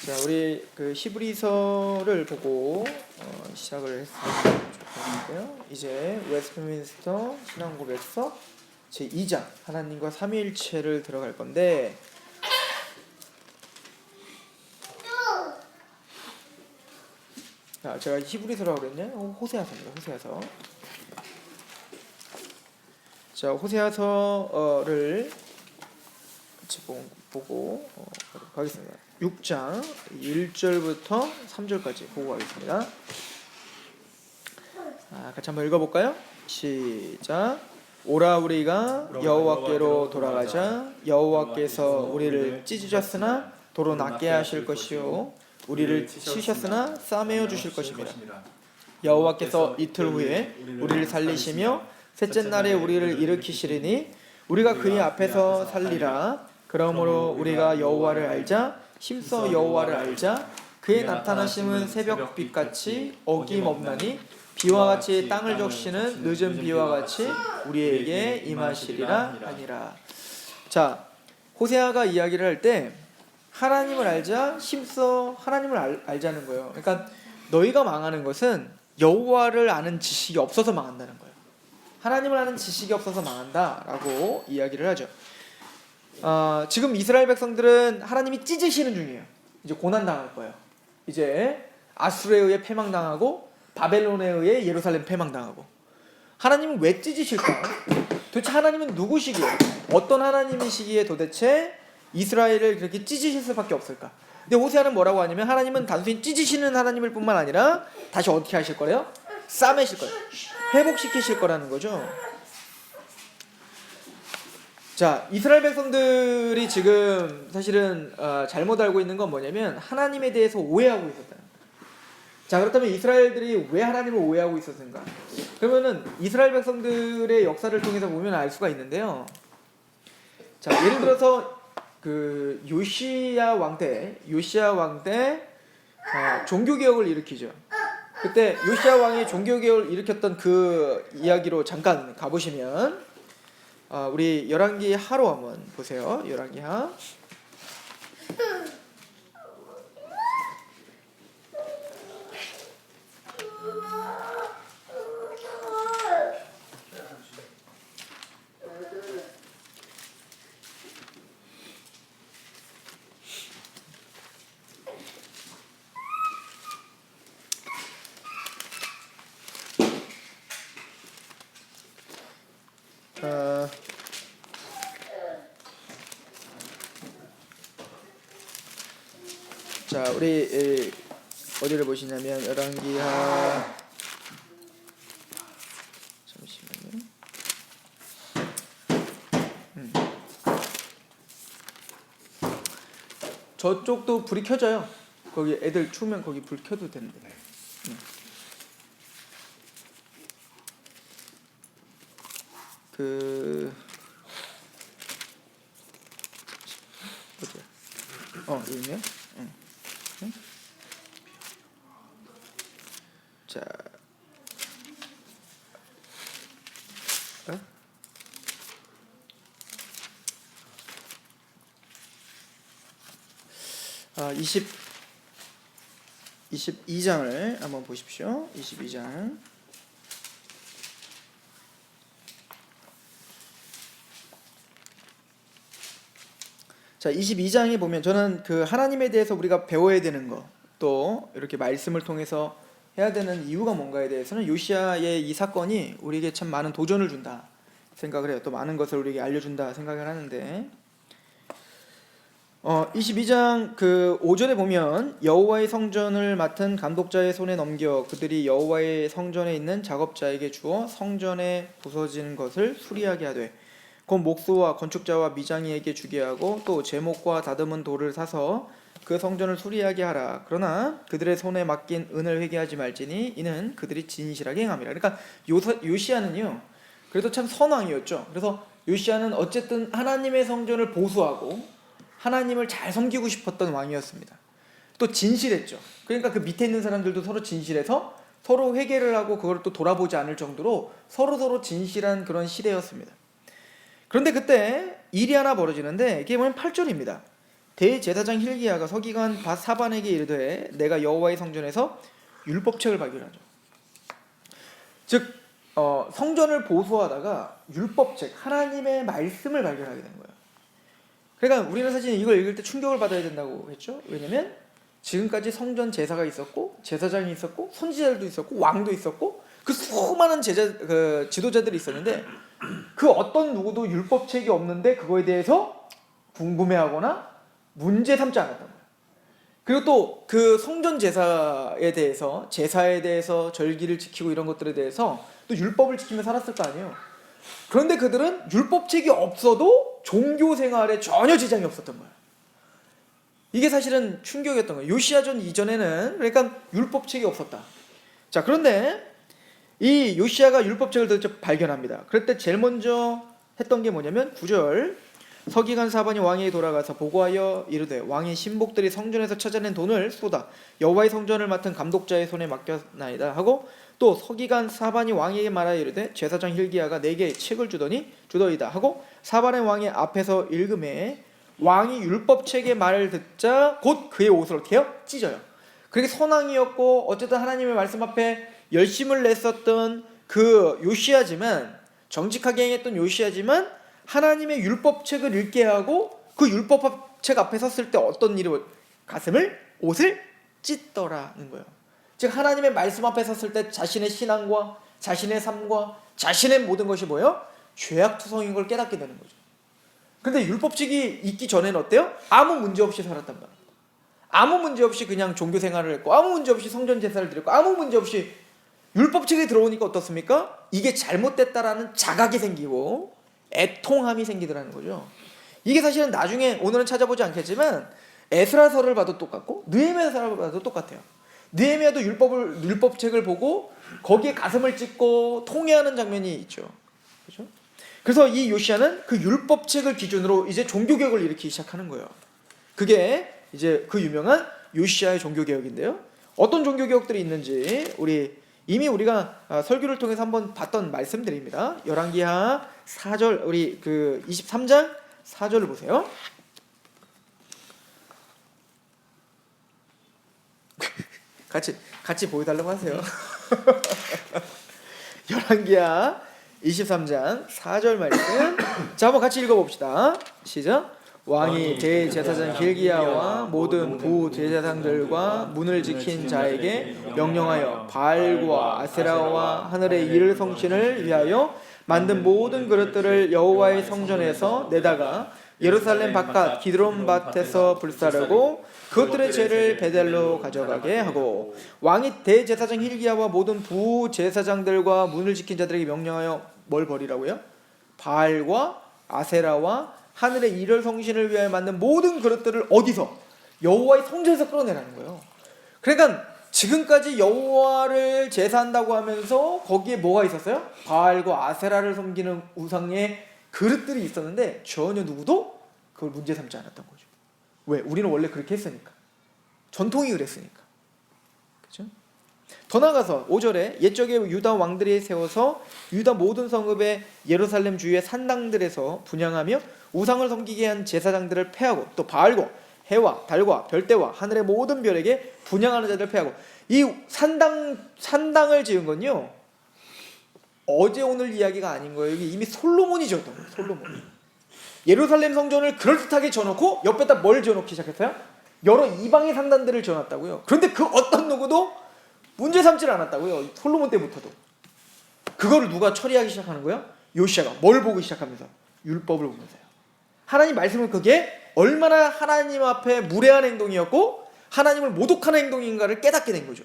자, 우리 그 히브리서를 보고 시작을 했으면 좋겠는데요. 이제 웨스트민스터 신앙고백서 제2장 하나님과 삼위일체를 들어갈 건데, 제가 히브리서라고 그랬네요. 호세아서입니다. 호세아서. 자, 호세아서를 같이 보고 가겠습니다. 6장 1절부터 3절까지 보고 가겠습니다. 같이 한번 읽어볼까요? 시작. 오라 우리가 여호와께로 돌아가자. 여호와께서 우리를 찢으셨으나 도로 낫게 하실 것이요 우리를 치셨으나 싸매어 주실 것입니다. 여호와께서 이틀 후에 우리를 살리시며 셋째 날에 우리를 일으키시리니 우리가 그의 앞에서 살리라. 그러므로 우리가 여호와를 알자. 힘써 여호와를 알자. 그의 나타나심은 새벽빛같이 어김없나니 비와 같이 땅을 적시는 늦은 비와 같이 우리에게 임하시리라 하니라. 자, 호세아가 이야기를 할 때 하나님을 알자, 힘써 하나님을 알자는 거예요. 그러니까 너희가 망하는 것은 여호와를 아는 지식이 없어서 망한다는 거예요. 하나님을 아는 지식이 없어서 망한다라고 이야기를 하죠. 지금 이스라엘 백성들은 하나님이 찢으시는 중이에요. 이제 고난 당할 거예요. 이제 아수르에 의해 패망당하고 바벨론에 의해 예루살렘 패망당하고. 하나님은 왜 찢으실까? 도대체 하나님은 누구시기에, 어떤 하나님이시기에 도대체 이스라엘을 그렇게 찢으실 수밖에 없을까? 근데 호세아는 뭐라고 하냐면 하나님은 단순히 찢으시는 하나님일 뿐만 아니라 다시 어떻게 하실 거래요? 싸매실 거예요. 회복시키실 거라는 거죠. 자, 이스라엘 백성들이 지금 사실은 잘못 알고 있는 건 뭐냐면 하나님에 대해서 오해하고 있었다는 거예요. 자, 그렇다면 이스라엘들이 왜 하나님을 오해하고 있었는가? 그러면은 이스라엘 백성들의 역사를 통해서 보면 알 수가 있는데요. 자, 예를 들어서 그 요시야 왕 때 종교 개혁을 일으키죠. 그때 요시야 왕이 종교 개혁을 일으켰던 그 이야기로 잠깐 가보시면, 우리 열왕기 하로 한번 보세요. 열왕기 하. 자, 우리 어디를 보시냐면 열왕기하, 잠시만요. 저쪽도 불이 켜져요. 거기 애들 추우면 거기 불 켜도 되는데. 어디야? 여기네요. 자, 22장을 한번 보십시오. 22장. 자, 22장에 보면 저는 그 하나님에 대해서 우리가 배워야 되는 거, 또 이렇게 말씀을 통해서 해야 되는 이유가 뭔가에 대해서는 요시야의 이 사건이 우리에게 참 많은 도전을 준다 생각을 해요. 또 많은 것을 우리에게 알려준다 생각을 하는데, 22장 그 5절에 보면 여호와의 성전을 맡은 감독자의 손에 넘겨 그들이 여호와의 성전에 있는 작업자에게 주어 성전에 부서진 것을 수리하게 하되 곧 목수와 건축자와 미장이에게 주게 하고 또 제목과 다듬은 돌을 사서 그 성전을 수리하게 하라. 그러나 그들의 손에 맡긴 은을 회개하지 말지니 이는 그들이 진실하게 행함이라. 그러니까 요시야는요, 그래도 참 선왕이었죠. 그래서 요시야는 어쨌든 하나님의 성전을 보수하고 하나님을 잘 섬기고 싶었던 왕이었습니다. 또 진실했죠. 그러니까 그 밑에 있는 사람들도 서로 진실해서 서로 회개를 하고 그걸 또 돌아보지 않을 정도로 서로 진실한 그런 시대였습니다. 그런데 그때 일이 하나 벌어지는데 이게 뭐냐면 8절입니다. 대제사장 hil기야가 서기관 밧사반에게 이르되 내가 여호와의 성전에서 율법책을 발견하죠. 즉 성전을 보수하다가 율법책 하나님의 말씀을 발견하게 된 거예요. 그러니까 우리는 사실 이걸 읽을 때 충격을 받아야 된다고 했죠. 왜냐면 지금까지 성전 제사가 있었고 제사장이 있었고 선지자들도 있었고 왕도 있었고 그 수많은 지도자들이 있었는데 그 어떤 누구도 율법책이 없는데 그거에 대해서 궁금해하거나 문제 삼지 않았던 거예요. 그리고 또 그 성전 제사에 대해서 절기를 지키고 이런 것들에 대해서 또 율법을 지키며 살았을 거 아니에요. 그런데 그들은 율법책이 없어도 종교 생활에 전혀 지장이 없었던 거예요. 이게 사실은 충격이었던 거예요. 요시야전 이전에는 그러니까 율법책이 없었다. 자, 그런데 이 요시야가 율법책을 직접 발견합니다. 그럴 때 제일 먼저 했던 게 뭐냐면 9절 서기관 사반이 왕에게 돌아가서 보고하여 이르되 왕의 신복들이 성전에서 찾아낸 돈을 쏟아 여호와의 성전을 맡은 감독자의 손에 맡겼나이다 하고 또 서기관 사반이 왕에게 말하여 이르되 제사장 hil기야가 내게 책을 주더이다 하고 사반의 왕의 앞에서 읽음에 왕이 율법책의 말을 듣자 곧 그의 옷을 어떻게 해요? 찢어요. 그게 선왕이었고 어쨌든 하나님의 말씀 앞에 열심을 냈었던 그 요시야지만 정직하게 행했던 요시야지만 하나님의 율법책을 읽게 하고 그 율법책 앞에 섰을 때 어떤 일이 가슴을 옷을 찢더라는 거예요. 즉 하나님의 말씀 앞에 섰을 때 자신의 신앙과 자신의 삶과 자신의 모든 것이 뭐예요? 죄악투성인 걸 깨닫게 되는 거죠. 근데 율법책이 있기 전에는 어때요? 아무 문제 없이 살았단 말이에요. 아무 문제 없이 그냥 종교 생활을 했고 아무 문제 없이 성전 제사를 드렸고 아무 문제 없이 율법책이 들어오니까 어떻습니까? 이게 잘못됐다라는 자각이 생기고 애통함이 생기더라는 거죠. 이게 사실은 나중에 오늘은 찾아보지 않겠지만 에스라서를 봐도 똑같고 느헤미야서를 봐도 똑같아요. 느헤미야도 율법책을 보고 거기에 가슴을 찢고 통회하는 장면이 있죠. 그렇죠? 그래서 이 요시야는 그 율법책을 기준으로 이제 종교개혁을 일으키기 시작하는 거예요. 그게 이제 그 유명한 요시야의 종교개혁인데요. 어떤 종교개혁들이 있는지 이미 우리가 설교를 통해서 한번 봤던 말씀들입니다. 열왕기하 4절 우리 그 23장 4절을 보세요. 같이 보여달라고 하세요. 열왕기하 23장 4절 말씀. 자, 한번 같이 읽어봅시다. 시작. 왕이 대제사장 hil기야와 모든 부제사장들과 문을 지킨 자에게 명령하여 바알과 아세라와 하늘의 이를 성신을 위하여 만든 모든 그릇들을 여호와의 성전에서 내다가 예루살렘 바깥 기드론 밭에서 불사르고 그것들의 죄를 베델로 가져가게 하고 왕이 대제사장 hil기야와 모든 부제사장들과 문을 지킨 자들에게 명령하여 뭘 버리라고요? 바알과 아세라와 하늘의 이를 성신을 위하여 만든 모든 그릇들을 어디서? 여호와의 성전에서 끌어내라는 거예요. 그러니까 지금까지 여호와를 제사한다고 하면서 거기에 뭐가 있었어요? 바알과 아세라를 섬기는 우상의 그릇들이 있었는데 전혀 누구도 그걸 문제 삼지 않았던 거죠. 왜? 우리는 원래 그렇게 했으니까. 전통이 그랬으니까. 그렇죠? 더 나아가서 5절에 옛적에 유다 왕들이 세워서 유다 모든 성읍의 예루살렘 주위의 산당들에서 분향하며 우상을 섬기게 한 제사장들을 패하고 또 바알과 해와 달과 별대와 하늘의 모든 별에게 분향하는 자들을 패하고 이 산당을 지은 건요 어제 오늘 이야기가 아닌 거예요. 이미 솔로몬이 지었던 거예요. 솔로몬이 예루살렘 성전을 그럴듯하게 지어놓고 옆에다 뭘 지어놓기 시작했어요? 여러 이방의 산당들을 지어놨다고요. 그런데 그 어떤 누구도 문제 삼지를 않았다고요. 솔로몬 때부터도. 그거를 누가 처리하기 시작하는 거예요? 요시야가. 뭘 보기 시작하면서? 율법을 보면서요. 하나님 말씀은 그게 얼마나 하나님 앞에 무례한 행동이었고 하나님을 모독하는 행동인가를 깨닫게 된 거죠.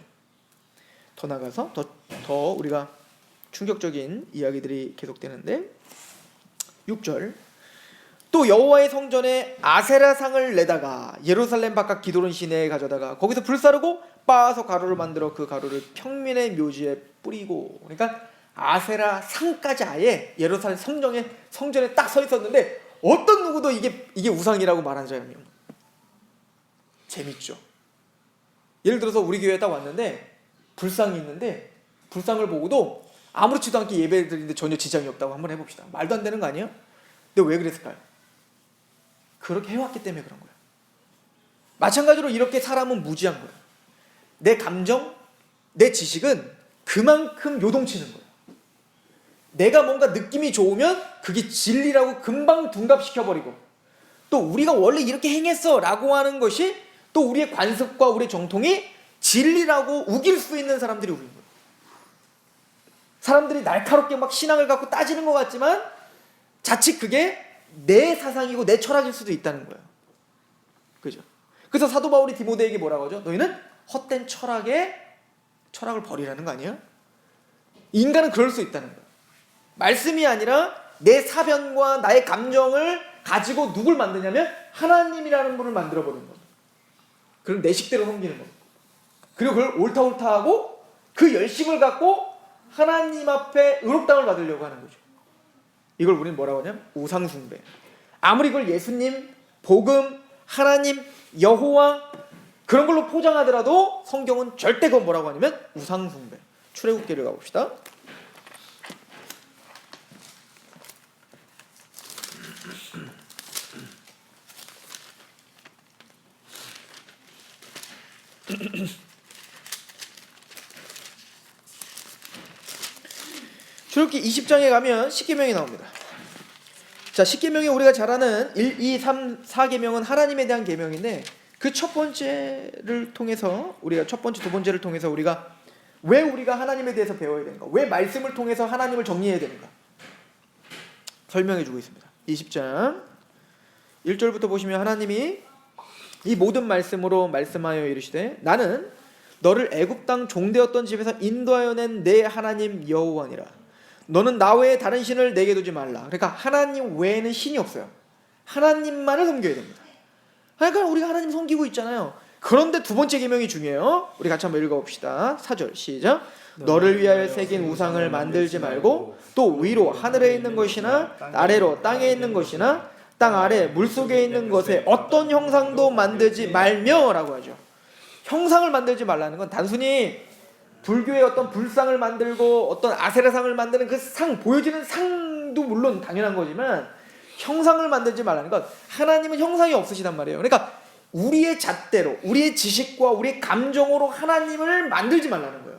더 나가서 더 우리가 충격적인 이야기들이 계속되는데 6절 또 여호와의 성전에 아세라상을 내다가 예루살렘 바깥 기드론 시내에 가져다가 거기서 불사르고 빻아서 가루를 만들어 그 가루를 평민의 묘지에 뿌리고 그러니까 아세라 상까지 아예 예루살렘 성전에 딱 서 있었는데 어떤 누구도 이게 우상이라고 말한 적이 없네요. 재밌죠. 예를 들어서 우리 교회에 딱 왔는데 불상이 있는데 불상을 보고도 아무렇지도 않게 예배 드리는데 전혀 지장이 없다고 한번 해봅시다. 말도 안 되는 거 아니에요? 근데 왜 그랬을까요? 그렇게 해왔기 때문에 그런 거예요. 마찬가지로 이렇게 사람은 무지한 거예요. 내 감정, 내 지식은 그만큼 요동치는 거예요. 내가 뭔가 느낌이 좋으면 그게 진리라고 금방 둔갑시켜버리고, 또 우리가 원래 이렇게 행했어 라고 하는 것이 또 우리의 관습과 우리의 정통이 진리라고 우길 수 있는 사람들이 우리인 거예요. 사람들이 날카롭게 막 신앙을 갖고 따지는 것 같지만 자칫 그게 내 사상이고 내 철학일 수도 있다는 거예요. 그죠? 그래서 사도 바울이 디모데에게 뭐라고 하죠? 너희는 헛된 철학을 버리라는 거 아니에요? 인간은 그럴 수 있다는 거예요. 말씀이 아니라 내 사변과 나의 감정을 가지고 누굴 만드냐면 하나님이라는 분을 만들어버리는 겁니다. 그럼 내 식대로 섬기는 겁니다. 그리고 그걸 옳다 하고 그 열심을 갖고 하나님 앞에 의롭다함을 받으려고 하는 거죠. 이걸 우리는 뭐라고 하냐면 우상숭배. 아무리 그걸 예수님, 복음, 하나님, 여호와 그런 걸로 포장하더라도 성경은 절대 그건 뭐라고 하냐면 우상숭배. 출애굽기를 가봅시다. 출애굽기 20장에 가면 10계명이 나옵니다. 자, 10계명이 우리가 잘 아는 1, 2, 3, 4계명은 하나님에 대한 계명인데 그 첫 번째를 통해서 우리가 첫 번째, 두 번째를 통해서 우리가 왜 우리가 하나님에 대해서 배워야 되는가? 왜 말씀을 통해서 하나님을 정리해야 되는가? 설명해 주고 있습니다. 20장 1절부터 보시면 하나님이 이 모든 말씀으로 말씀하여 이르시되 나는 너를 애굽 땅 종되었던 집에서 인도하여 낸 내 하나님 여호와니라. 너는 나 외에 다른 신을 내게 두지 말라. 그러니까 하나님 외에는 신이 없어요. 하나님만을 섬겨야 됩니다. 그러니까 우리가 하나님 섬기고 있잖아요. 그런데 두 번째 계명이 중요해요. 우리 같이 한번 읽어봅시다. 4절 시작. 너를 위하여 새긴 우상을 만들지 말고 또 위로 하늘에 있는 것이나 아래로 땅에 있는 것이나 땅 아래 물속에 있는 것에 어떤 형상도 만들지 말며 라고 하죠. 형상을 만들지 말라는 건 단순히 불교의 어떤 불상을 만들고 어떤 아세라상을 만드는 그 상, 보여지는 상도 물론 당연한 거지만 형상을 만들지 말라는 건 하나님은 형상이 없으시단 말이에요. 그러니까 우리의 잣대로, 우리의 지식과 우리의 감정으로 하나님을 만들지 말라는 거예요.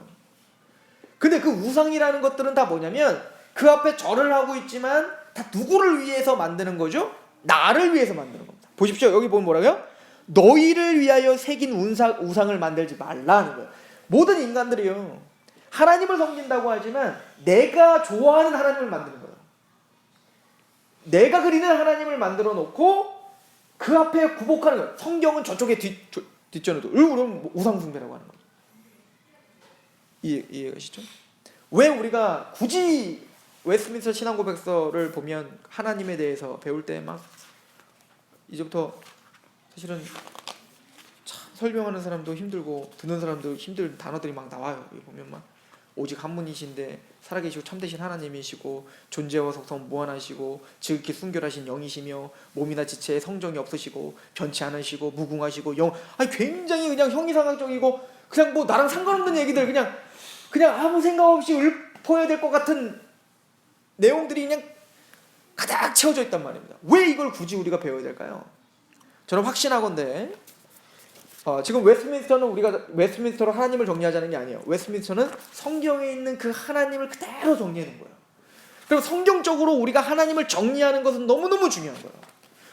근데 그 우상이라는 것들은 다 뭐냐면 그 앞에 절을 하고 있지만 다 누구를 위해서 만드는 거죠? 나를 위해서 만드는 겁니다. 보십시오. 여기 보면 뭐라고요? 너희를 위하여 새긴 우상을 만들지 말라는 거예요. 모든 인간들이요, 하나님을 섬긴다고 하지만 내가 좋아하는 하나님을 만드는 거예요. 내가 그리는 하나님을 만들어 놓고 그 앞에 굴복하는 거예요. 성경은 저쪽에 뒷전에도 그러면 우상숭배라고 하는 거죠. 이해가시죠? 왜 우리가 굳이 웨스트민스터 신앙고백서를 보면 하나님에 대해서 배울 때 막 이제부터 사실은 참 설명하는 사람도 힘들고 듣는 사람도 힘든 단어들이 막 나와요. 여기 보면 막 오직 한 분이신데 살아계시고 참되신 하나님이시고 존재와 속성 무한하시고 지극히 순결하신 영이시며 몸이나 지체에 성정이 없으시고 변치 않으시고 무궁하시고 굉장히 그냥 형이상학적이고 그냥 뭐 나랑 상관없는 얘기들 그냥 아무 생각 없이 읊어야 될 것 같은 내용들이 그냥 가득 채워져 있단 말입니다. 왜 이걸 굳이 우리가 배워야 될까요? 저는 확신하건대 지금 웨스트민스터는 우리가 웨스트민스터로 하나님을 정리하자는 게 아니에요. 웨스트민스터는 성경에 있는 그 하나님을 그대로 정리하는 거예요. 그리고 성경적으로 우리가 하나님을 정리하는 것은 너무너무 중요한 거예요.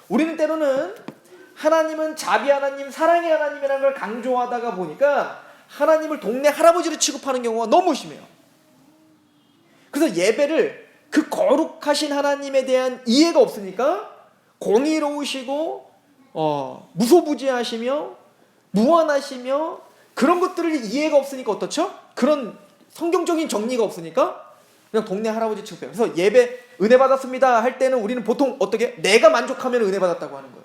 우리는 때로는 하나님은 자비 하나님, 사랑의 하나님이라는 걸 강조하다가 보니까 하나님을 동네 할아버지로 취급하는 경우가 너무 심해요. 그래서 예배를 그 거룩하신 하나님에 대한 이해가 없으니까 공의로우시고 무소부지하시며 무한하시며 그런 것들을 이해가 없으니까 어떻죠? 그런 성경적인 정리가 없으니까 그냥 동네 할아버지 취급해요. 그래서 예배 은혜 받았습니다 할 때는 우리는 보통 어떻게? 내가 만족하면 은혜 받았다고 하는 거예요.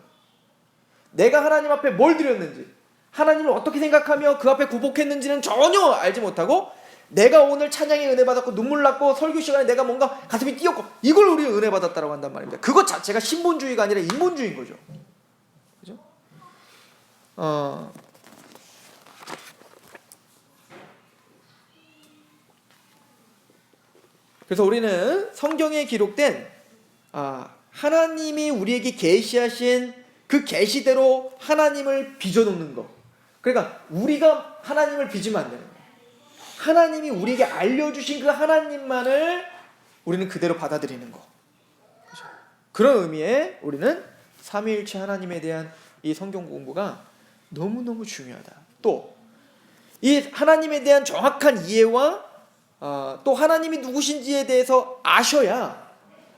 내가 하나님 앞에 뭘 드렸는지, 하나님을 어떻게 생각하며 그 앞에 굴복했는지는 전혀 알지 못하고 내가 오늘 찬양에 은혜 받았고 눈물 났고 설교 시간에 내가 뭔가 가슴이 뛰었고 이걸 우리는 은혜 받았다고 한단 말입니다. 그것 자체가 신본주의가 아니라 인본주의인 거죠. 그죠? 그래서 우리는 성경에 기록된 하나님이 우리에게 계시하신 그 계시대로 하나님을 빚어놓는 거. 그러니까 우리가 하나님을 빚으면 안 되는 거예요. 하나님이 우리에게 알려주신 그 하나님만을 우리는 그대로 받아들이는 거. 그렇죠? 그런 의미에 우리는 삼위일체 하나님에 대한 이 성경 공부가 너무너무 중요하다. 또 이 하나님에 대한 정확한 이해와 또 하나님이 누구신지에 대해서 아셔야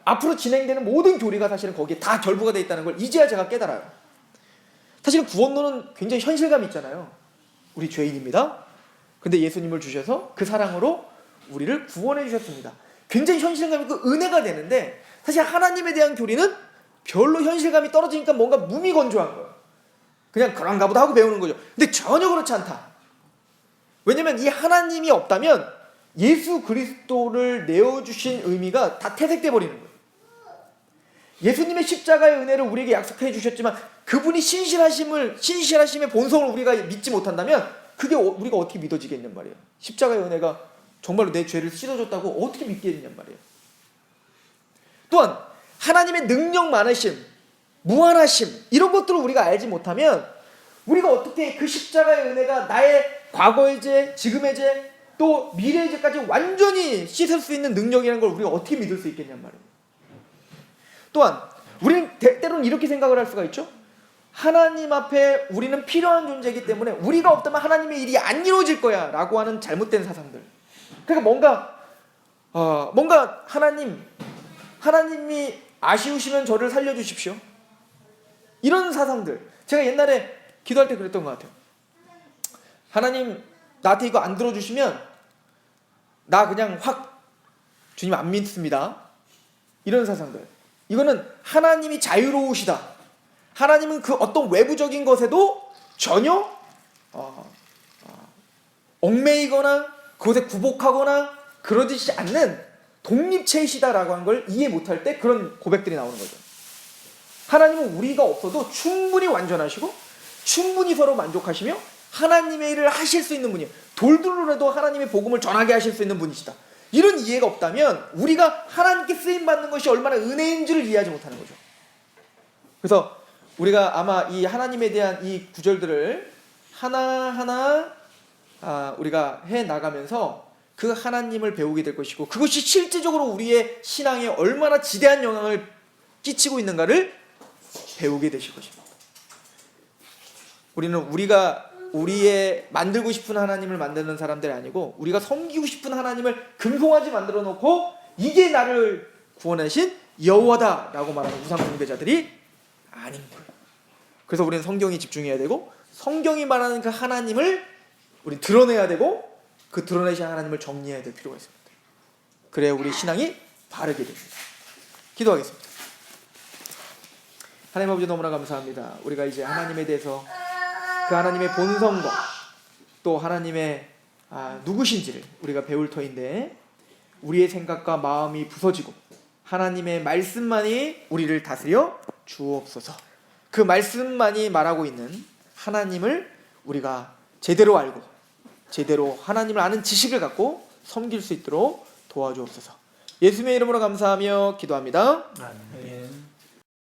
앞으로 진행되는 모든 교리가 사실은 거기에 다 결부가 되어 있다는 걸 이제야 제가 깨달아요. 사실은 구원론은 굉장히 현실감이 있잖아요. 우리 죄인입니다. 근데 예수님을 주셔서 그 사랑으로 우리를 구원해 주셨습니다. 굉장히 현실감 있고 은혜가 되는데 사실 하나님에 대한 교리는 별로 현실감이 떨어지니까 뭔가 무미건조한 거예요. 그냥 그런가 보다 하고 배우는 거죠. 근데 전혀 그렇지 않다. 왜냐면 이 하나님이 없다면 예수 그리스도를 내어주신 의미가 다 퇴색돼 버리는 거예요. 예수님의 십자가의 은혜를 우리에게 약속해 주셨지만 그분이 신실하심의 본성을 우리가 믿지 못한다면 그게 우리가 어떻게 믿어지겠냔 말이에요. 십자가의 은혜가 정말로 내 죄를 씻어줬다고 어떻게 믿겠냔 말이에요. 또한 하나님의 능력 많으심, 무한하심 이런 것들을 우리가 알지 못하면 우리가 어떻게 그 십자가의 은혜가 나의 과거의 죄, 지금의 죄, 또 미래의 죄까지 완전히 씻을 수 있는 능력이라는 걸 우리가 어떻게 믿을 수 있겠냔 말이에요. 또한 우리는 때로는 이렇게 생각을 할 수가 있죠. 하나님 앞에 우리는 필요한 존재이기 때문에 우리가 없다면 하나님의 일이 안 이루어질 거야 라고 하는 잘못된 사상들. 그러니까 뭔가 하나님이 아쉬우시면 저를 살려주십시오 이런 사상들. 제가 옛날에 기도할 때 그랬던 것 같아요. 하나님 나한테 이거 안 들어주시면 나 그냥 확 주님 안 믿습니다 이런 사상들. 이거는 하나님이 자유로우시다, 하나님은 그 어떤 외부적인 것에도 전혀 얽매이거나 그것에 굴복하거나 그러지 않는 독립체이시다라고 하는 걸 이해 못할 때 그런 고백들이 나오는 거죠. 하나님은 우리가 없어도 충분히 완전하시고 충분히 서로 만족하시며 하나님의 일을 하실 수 있는 분이에요. 돌들로라도 하나님의 복음을 전하게 하실 수 있는 분이시다. 이런 이해가 없다면 우리가 하나님께 쓰임받는 것이 얼마나 은혜인지를 이해하지 못하는 거죠. 그래서 우리가 아마 이 하나님에 대한 이 구절들을 하나하나 우리가 해나가면서 그 하나님을 배우게 될 것이고 그것이 실제적으로 우리의 신앙에 얼마나 지대한 영향을 끼치고 있는가를 배우게 되실 것입니다. 우리는 우리의 만들고 싶은 하나님을 만드는 사람들이 아니고 우리가 섬기고 싶은 하나님을 금송아지 만들어 놓고 이게 나를 구원하신 여호와다 라고 말하는 우상 숭배자들이 아닌 거예요. 그래서 우리는 성경에 집중해야 되고 성경이 말하는 그 하나님을 우리 드러내야 되고 그 드러내신 하나님을 정리해야 될 필요가 있습니다. 그래야 우리 신앙이 바르게 됩니다. 기도하겠습니다. 하나님 아버지 너무나 감사합니다. 우리가 이제 하나님에 대해서 그 하나님의 본성과 또 하나님의 누구신지를 우리가 배울 터인데 우리의 생각과 마음이 부서지고 하나님의 말씀만이 우리를 다스려 주옵소서. 그 말씀만이 말하고 있는 하나님을 우리가 제대로 알고 제대로 하나님을 아는 지식을 갖고 섬길 수 있도록 도와주옵소서. 예수님의 이름으로 감사하며 기도합니다. 아멘.